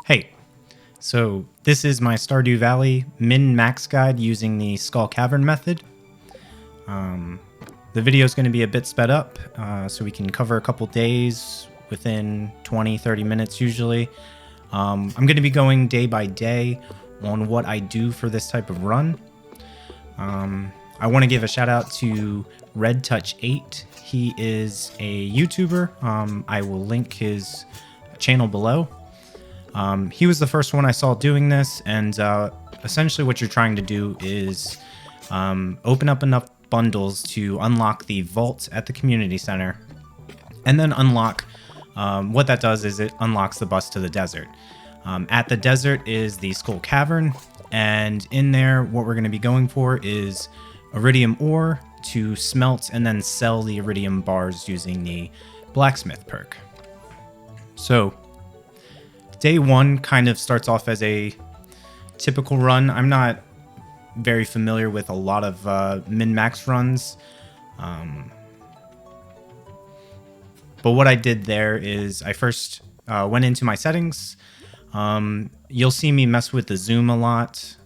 Hey, so this is my Stardew Valley min-max guide using the Skull Cavern method. The video is going to be a bit sped up, so we can cover a couple days within 20-30 minutes usually. I'm going to be going day by day on what I do for this type of run. I want to give a shout out to RedTouch8. He is a YouTuber. I will link his channel below. He was the first one I saw doing this, and essentially what you're trying to do is open up enough bundles to unlock the vault at the community center, and then unlock what that does is it unlocks the bus to the desert. At the desert is the Skull Cavern, and in there what we're going to be going for is iridium ore to smelt and then sell the iridium bars using the blacksmith perk. So day one kind of starts off as a typical run. I'm not very familiar with a lot of min-max runs. But what I did there is I first went into my settings. You'll see me mess with the zoom a lot.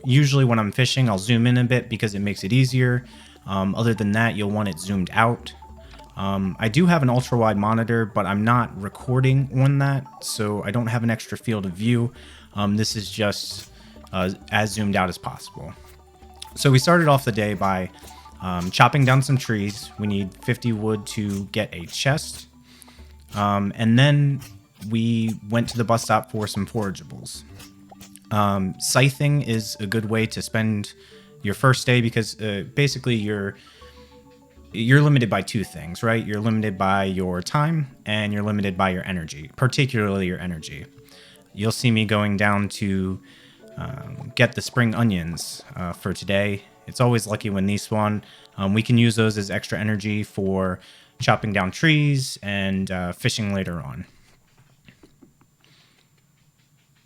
Usually when I'm fishing, I'll zoom in a bit because it makes it easier. Other than that, you'll want it zoomed out. I do have an ultra-wide monitor, but I'm not recording on that, so I don't have an extra field of view. This is just as zoomed out as possible. So we started off the day by chopping down some trees. We need 50 wood to get a chest. And then we went to the bus stop for some forageables. Scything is a good way to spend your first day because basically you're limited by two things, right? You're limited by your time and you're limited by your energy, particularly your energy. You'll see me going down to get the spring onions for today. It's always lucky when these spawn. We can use those as extra energy for chopping down trees and fishing later on.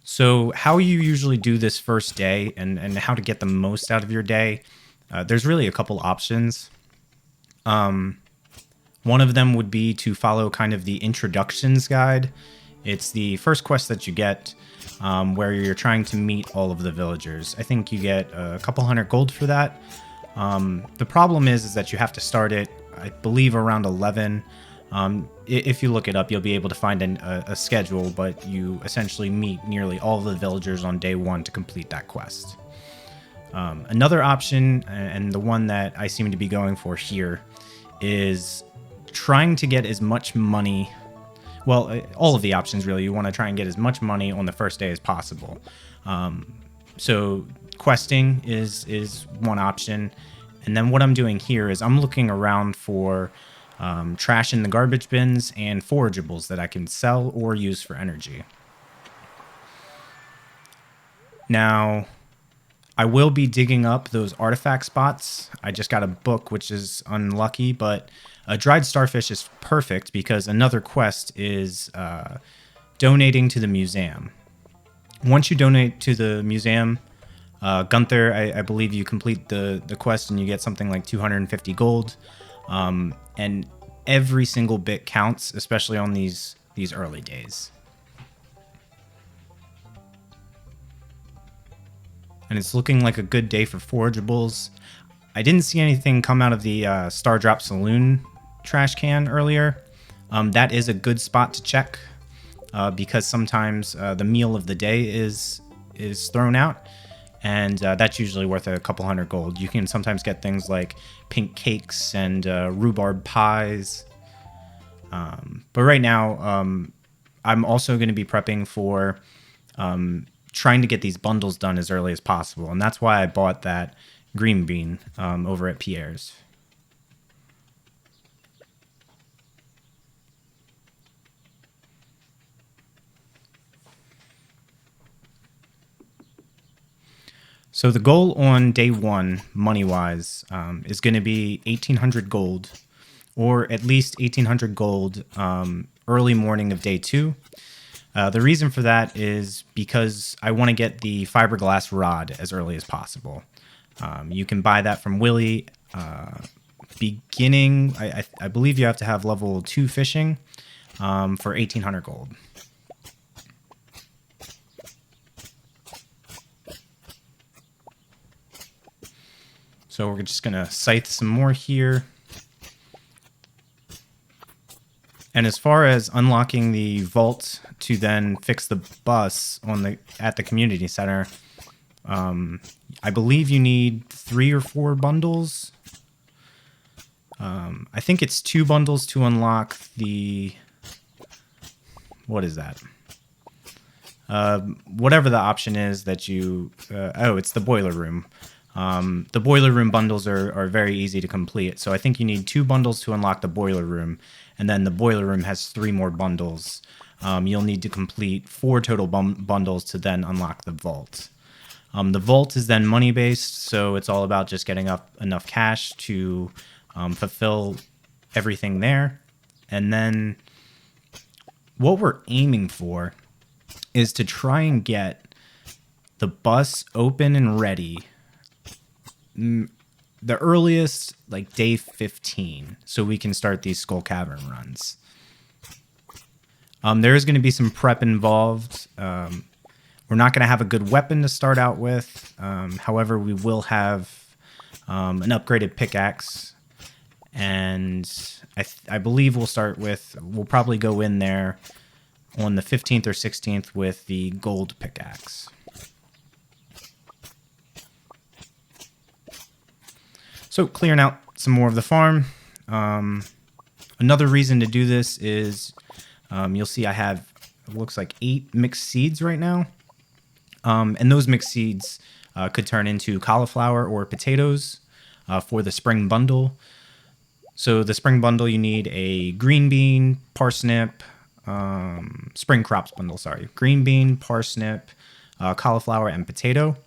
So how you usually do this first day and how to get the most out of your day, there's really a couple options. One of them would be to follow kind of the introductions guide. It's the first quest that you get where you're trying to meet all of the villagers. I think you get a couple hundred gold for that. The problem is that you have to start it, I believe, around 11. If you look it up, you'll be able to find a schedule, but you essentially meet nearly all of the villagers on day one to complete that quest. Another option, and the one that I seem to be going for here, is trying to get as much money. Well, all of the options really. You want to try and get as much money on the first day as possible. So questing is one option. And then what I'm doing here is I'm looking around for trash in the garbage bins and forageables that I can sell or use for energy. Now, I will be digging up those artifact spots. I just got a book, which is unlucky, but a dried starfish is perfect because another quest is donating to the museum. Once you donate to the museum, Gunther, I believe you complete the quest and you get something like 250 gold. And every single bit counts, especially on these early days. And it's looking like a good day for forageables. I didn't see anything come out of the Star Drop Saloon trash can earlier. That is a good spot to check because sometimes the meal of the day is thrown out, and that's usually worth a couple hundred gold. You can sometimes get things like pink cakes and rhubarb pies. But right now, I'm also going to be prepping for trying to get these bundles done as early as possible, and that's why I bought that green bean over at Pierre's. So the goal on day one, money-wise, is going to be 1,800 gold, or at least 1,800 gold early morning of day two. The reason for that is because I want to get the fiberglass rod as early as possible. You can buy that from Willie. Beginning, I believe you have to have level 2 fishing for 1,800 gold. So we're just going to scythe some more here. And as far as unlocking the vault to then fix the bus at the community center, I believe you need 3 or 4 bundles. I think it's 2 bundles to unlock the... What is that? Whatever the option is that you... it's the boiler room. The boiler room bundles are very easy to complete. So I think you need 2 bundles to unlock the boiler room. And then the boiler room has 3 more bundles. You'll need to complete 4 total bundles to then unlock the vault. The vault is then money-based, so it's all about just getting up enough cash to fulfill everything there. And then what we're aiming for is to try and get the bus open and ready the earliest, like day 15, so we can start these Skull Cavern runs. There is going to be some prep involved. We're not going to have a good weapon to start out with. However, we will have an upgraded pickaxe. And I believe we'll probably go in there on the 15th or 16th with the gold pickaxe. So clearing out some more of the farm. Another reason to do this is you'll see I have, it looks like 8 mixed seeds right now. And those mixed seeds could turn into cauliflower or potatoes for the spring bundle. So the spring bundle, you need a green bean, parsnip, spring crops bundle, sorry. Green bean, parsnip, cauliflower, and potato.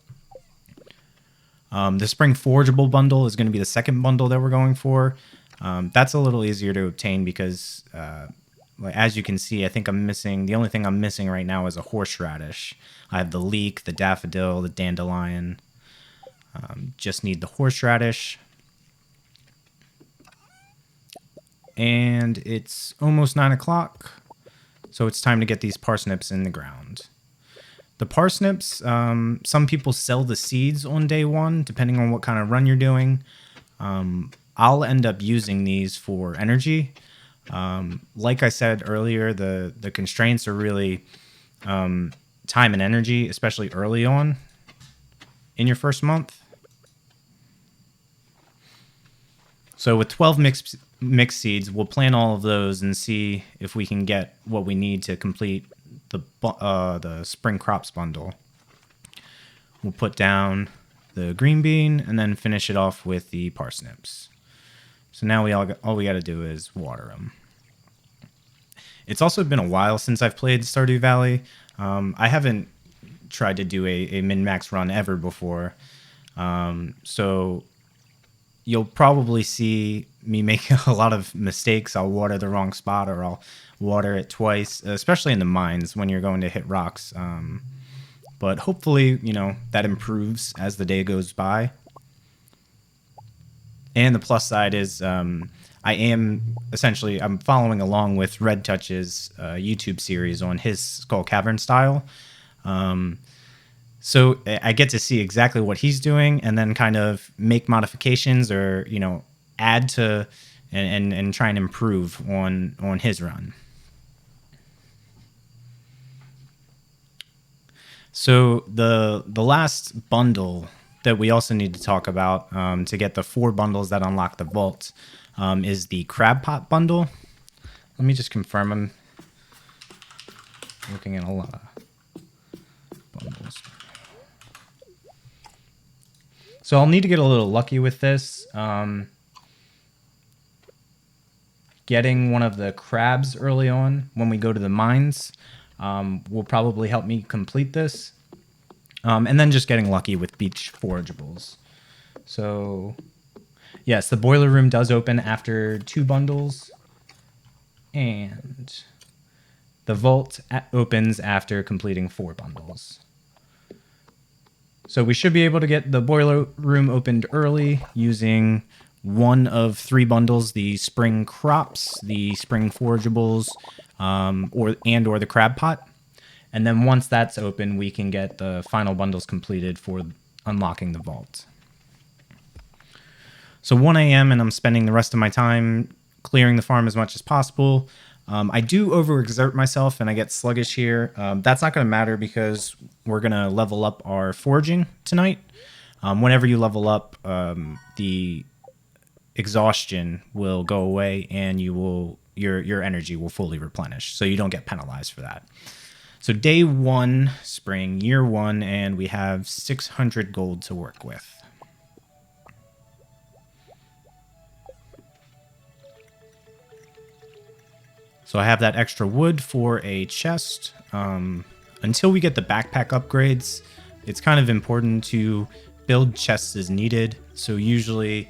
The spring forageable bundle is going to be the second bundle that we're going for. That's a little easier to obtain because, as you can see, I think the only thing I'm missing right now is a horseradish. I have the leek, the daffodil, the dandelion. Just need the horseradish. And it's almost 9 o'clock, so it's time to get these parsnips in the ground. The parsnips, some people sell the seeds on day 1, depending on what kind of run you're doing. I'll end up using these for energy. Like I said earlier, the constraints are really time and energy, especially early on in your first month. So with 12 mixed seeds, we'll plant all of those and see if we can get what we need to complete the spring crops bundle. We'll put down the green bean and then finish it off with the parsnips. So now all we got to do is water them. It's also been a while since I've played Stardew Valley. I haven't tried to do a min-max run ever before. So you'll probably see me make a lot of mistakes. I'll water the wrong spot or I'll water it twice, especially in the mines when you're going to hit rocks. But hopefully, that improves as the day goes by. And the plus side is I'm following along with Red Touch's YouTube series on his Skull Cavern style. So I get to see exactly what he's doing and then kind of make modifications or, add to and try and improve on his run. So the last bundle that we also need to talk about to get the 4 bundles that unlock the vault is the crab pot bundle. Let me just confirm. I'm looking at a lot of bundles. So I'll need to get a little lucky with this. Getting one of the crabs early on when we go to the mines will probably help me complete this. And then just getting lucky with beach forageables. So, yes, the boiler room does open after 2 bundles. And the vault opens after completing 4 bundles. So we should be able to get the boiler room opened early using one of 3 bundles, the spring crops, the spring forageables, or the crab pot. And then once that's open, we can get the final bundles completed for unlocking the vault. So 1 a.m. and I'm spending the rest of my time clearing the farm as much as possible. I do overexert myself and I get sluggish here. That's not going to matter because we're going to level up our foraging tonight. Whenever you level up, the exhaustion will go away and your energy will fully replenish, so you don't get penalized for that. So day 1, spring, year 1, and we have 600 gold to work with. So I have that extra wood for a chest. Until we get the backpack upgrades, it's kind of important to build chests as needed. So usually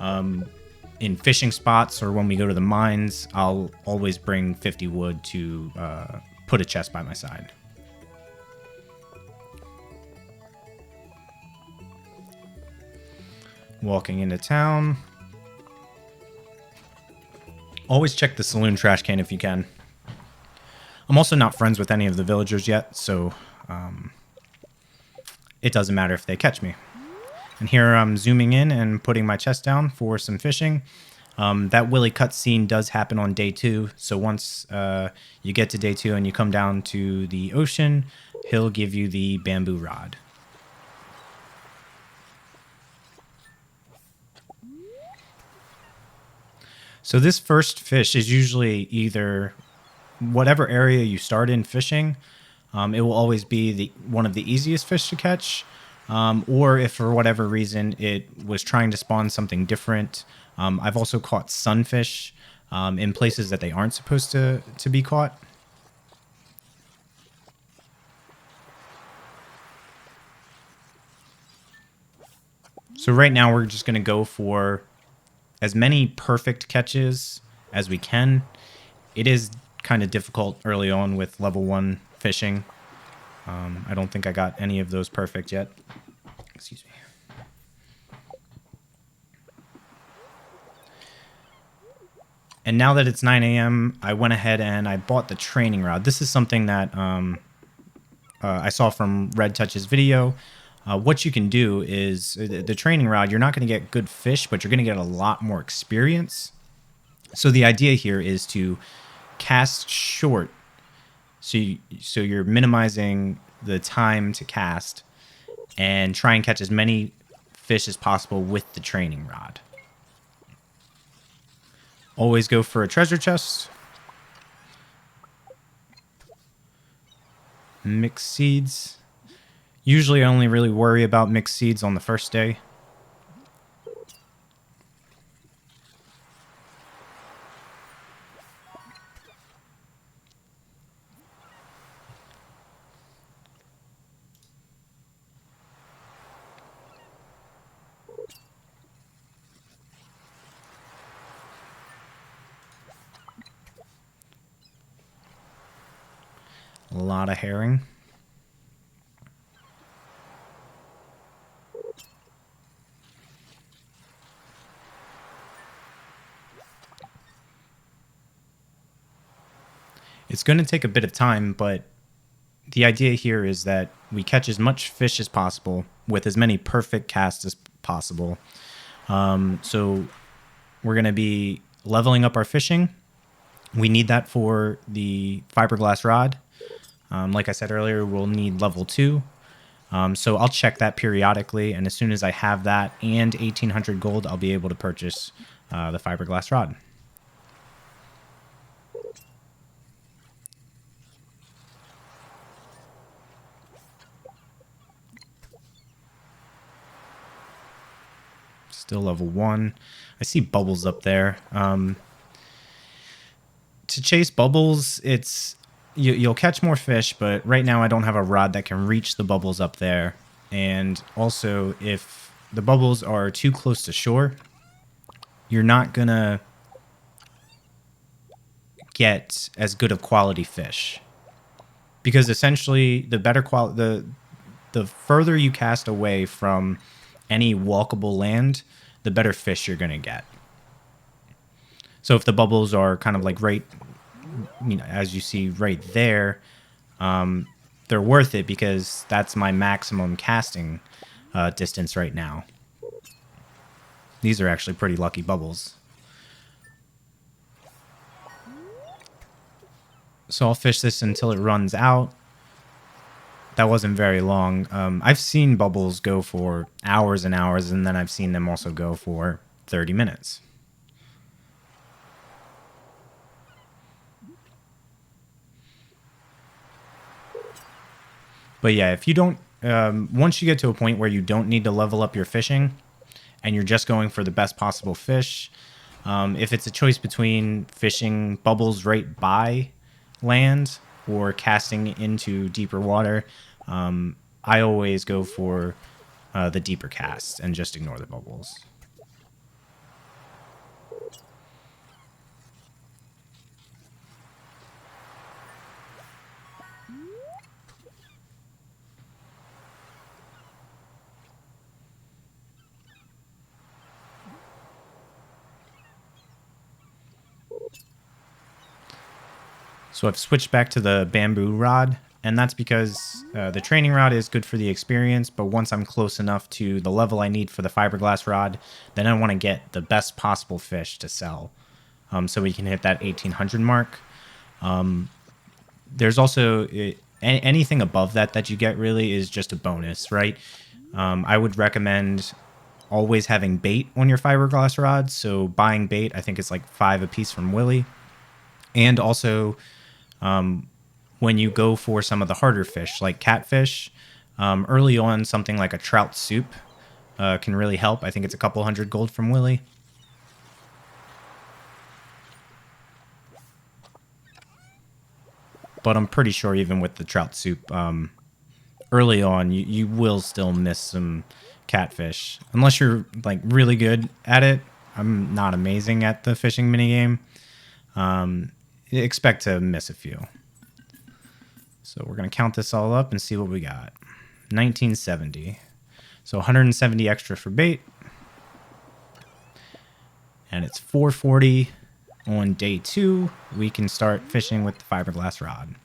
in fishing spots or when we go to the mines, I'll always bring 50 wood to put a chest by my side. Walking into town. Always check the saloon trash can if you can. I'm also not friends with any of the villagers yet, so it doesn't matter if they catch me. And here I'm zooming in and putting my chest down for some fishing. That Willy cutscene does happen on day 2, so once you get to day 2 and you come down to the ocean, he'll give you the bamboo rod. So this first fish is usually either whatever area you start in fishing, it will always be one of the easiest fish to catch, or if for whatever reason it was trying to spawn something different. I've also caught sunfish in places that they aren't supposed to be caught. So right now we're just going to go for as many perfect catches as we can. It is kind of difficult early on with level 1 fishing. I don't think I got any of those perfect yet. Excuse me. And now that it's 9 a.m., I went ahead and I bought the training rod. This is something that I saw from Red Touch's video. What you can do is the training rod, you're not going to get good fish, but you're going to get a lot more experience. So the idea here is to cast short. So you're minimizing the time to cast and try and catch as many fish as possible with the training rod. Always go for a treasure chest. Mixed seeds. Usually I only really worry about mixed seeds on the first day. A lot of herring. It's going to take a bit of time, but the idea here is that we catch as much fish as possible with as many perfect casts as possible. So we're going to be leveling up our fishing. We need that for the fiberglass rod. Like I said earlier, we'll need level 2. So I'll check that periodically, and as soon as I have that and 1,800 gold, I'll be able to purchase the fiberglass rod. Still level 1. I see bubbles up there. To chase bubbles, you'll catch more fish, but right now I don't have a rod that can reach the bubbles up there. And also, if the bubbles are too close to shore, you're not gonna get as good of quality fish. Because essentially, the better quality, the further you cast away from any walkable land, the better fish you're gonna get. So if the bubbles are kind of like right, as you see right there, they're worth it because that's my maximum casting distance right now. These are actually pretty lucky bubbles. So I'll fish this until it runs out. That wasn't very long. I've seen bubbles go for hours and hours, and then I've seen them also go for 30 minutes. But yeah, if you don't, once you get to a point where you don't need to level up your fishing, and you're just going for the best possible fish, if it's a choice between fishing bubbles right by land or casting into deeper water, I always go for the deeper cast and just ignore the bubbles. So I've switched back to the bamboo rod, and that's because the training rod is good for the experience, but once I'm close enough to the level I need for the fiberglass rod, then I want to get the best possible fish to sell, so we can hit that 1800 mark. There's also anything above that you get really is just a bonus, right? I would recommend always having bait on your fiberglass rods. So buying bait, I think it's like 5 a piece from Willie. And also, when you go for some of the harder fish, like catfish, early on, something like a trout soup can really help. I think it's a couple hundred gold from Willie. But I'm pretty sure even with the trout soup, early on, you will still miss some catfish. Unless you're like really good at it. I'm not amazing at the fishing minigame. Expect to miss a few. So we're going to count this all up and see what we got. 1970. So 170 extra for bait. And it's 440 on day 2. We can start fishing with the fiberglass rod.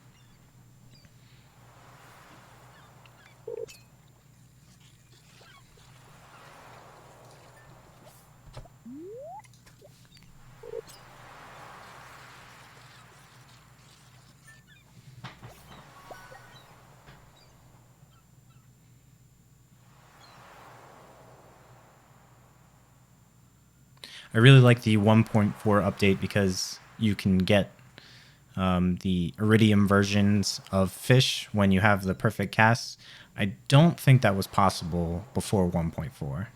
I really like the 1.4 update because you can get the iridium versions of fish when you have the perfect casts. I don't think that was possible before 1.4.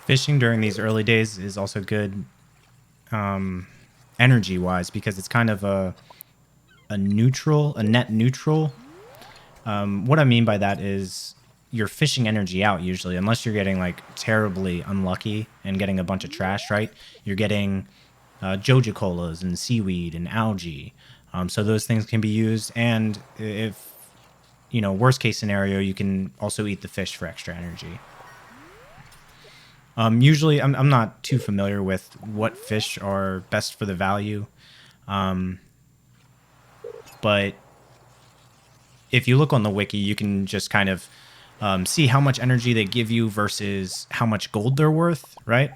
Fishing during these early days is also good energy wise because it's kind of a net neutral. What I mean by that is you're fishing energy out usually, unless you're getting like terribly unlucky and getting a bunch of trash, right? You're getting Joja colas and seaweed and algae. So those things can be used. And if, worst case scenario, you can also eat the fish for extra energy. Usually, I'm not too familiar with what fish are best for the value. But if you look on the wiki, you can just kind of see how much energy they give you versus how much gold they're worth, right?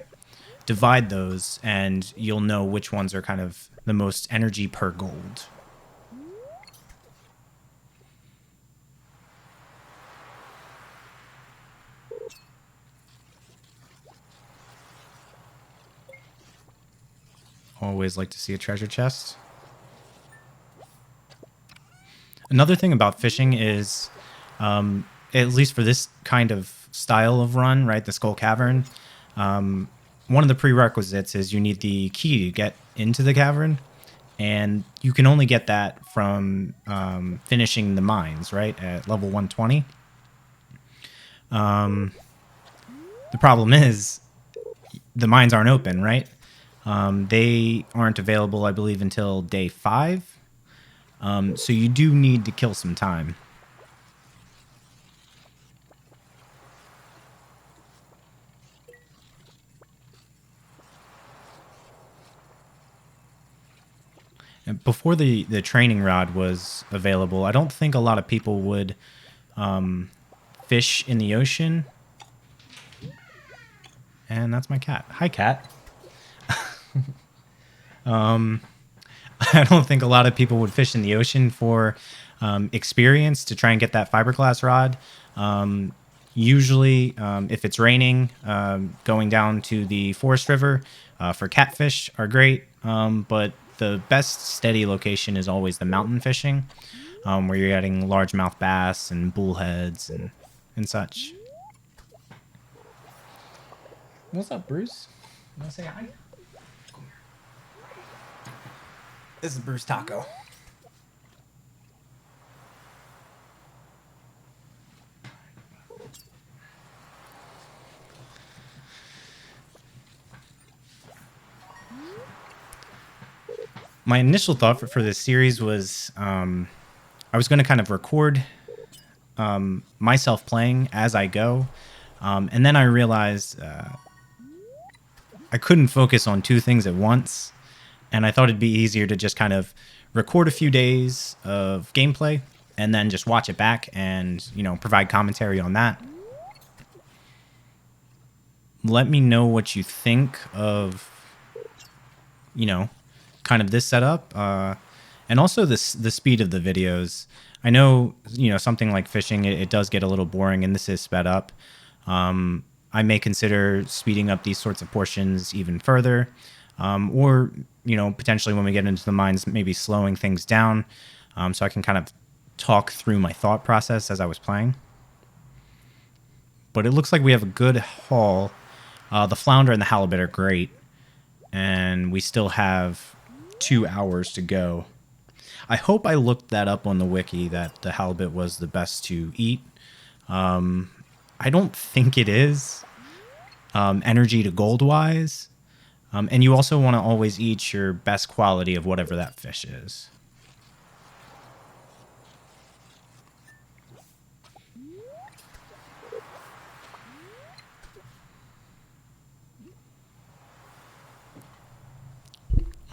Divide those, and you'll know which ones are kind of the most energy per gold. Always like to see a treasure chest. Another thing about fishing is, at least for this kind of style of run, right, the Skull Cavern, one of the prerequisites is you need the key to get into the cavern, and you can only get that from finishing the mines, right, at level 120. The problem is the mines aren't open, right? They aren't available, I believe, until day 5. So you do need to kill some time. And before the training rod was available, I don't think a lot of people would fish in the ocean. And that's my cat. Hi, cat. I don't think a lot of people would fish in the ocean for experience to try and get that fiberglass rod. Usually, if it's raining, going down to the forest river for catfish are great. But the best steady location is always the mountain fishing, where you're getting largemouth bass and bullheads and such. What's up, Bruce? You want to say hi? Come here. This is Bruce Taco. My initial thought for this series was I was going to kind of record myself playing as I go. And then I realized I couldn't focus on 2 things at once. And I thought it'd be easier to just kind of record a few days of gameplay and then just watch it back and, provide commentary on that. Let me know what you think of, kind of this setup. And also the speed of the videos. I know, something like fishing, it does get a little boring, and this is sped up. I may consider speeding up these sorts of portions even further. Or, potentially when we get into the mines, maybe slowing things down so I can kind of talk through my thought process as I was playing. But it looks like we have a good haul. The flounder and the halibut are great. And we still have 2 hours to go. I hope I looked that up on the wiki, that the halibut was the best to eat. I don't think it is, energy to gold wise. And you also want to always eat your best quality of whatever that fish is.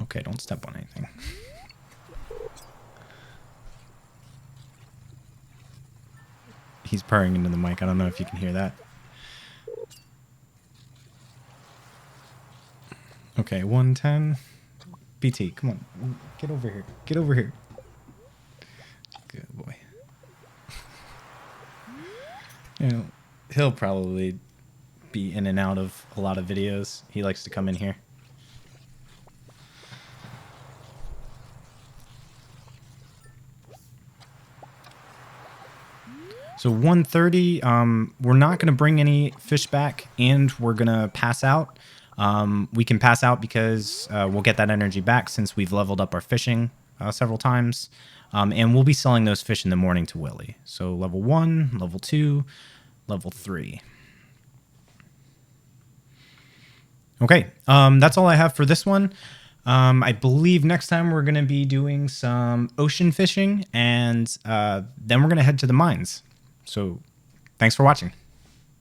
Okay, don't step on anything. He's purring into the mic. I don't know if you can hear that. Okay, 110. BT, come on. Get over here. Get over here. Good boy. He'll probably be in and out of a lot of videos. He likes to come in here. So 1:30, we're not going to bring any fish back, and we're going to pass out. We can pass out because we'll get that energy back since we've leveled up our fishing several times. And we'll be selling those fish in the morning to Willie. So level 1, level 2, level 3. Okay, that's all I have for this one. I believe next time we're going to be doing some ocean fishing, and then we're going to head to the mines. So thanks for watching.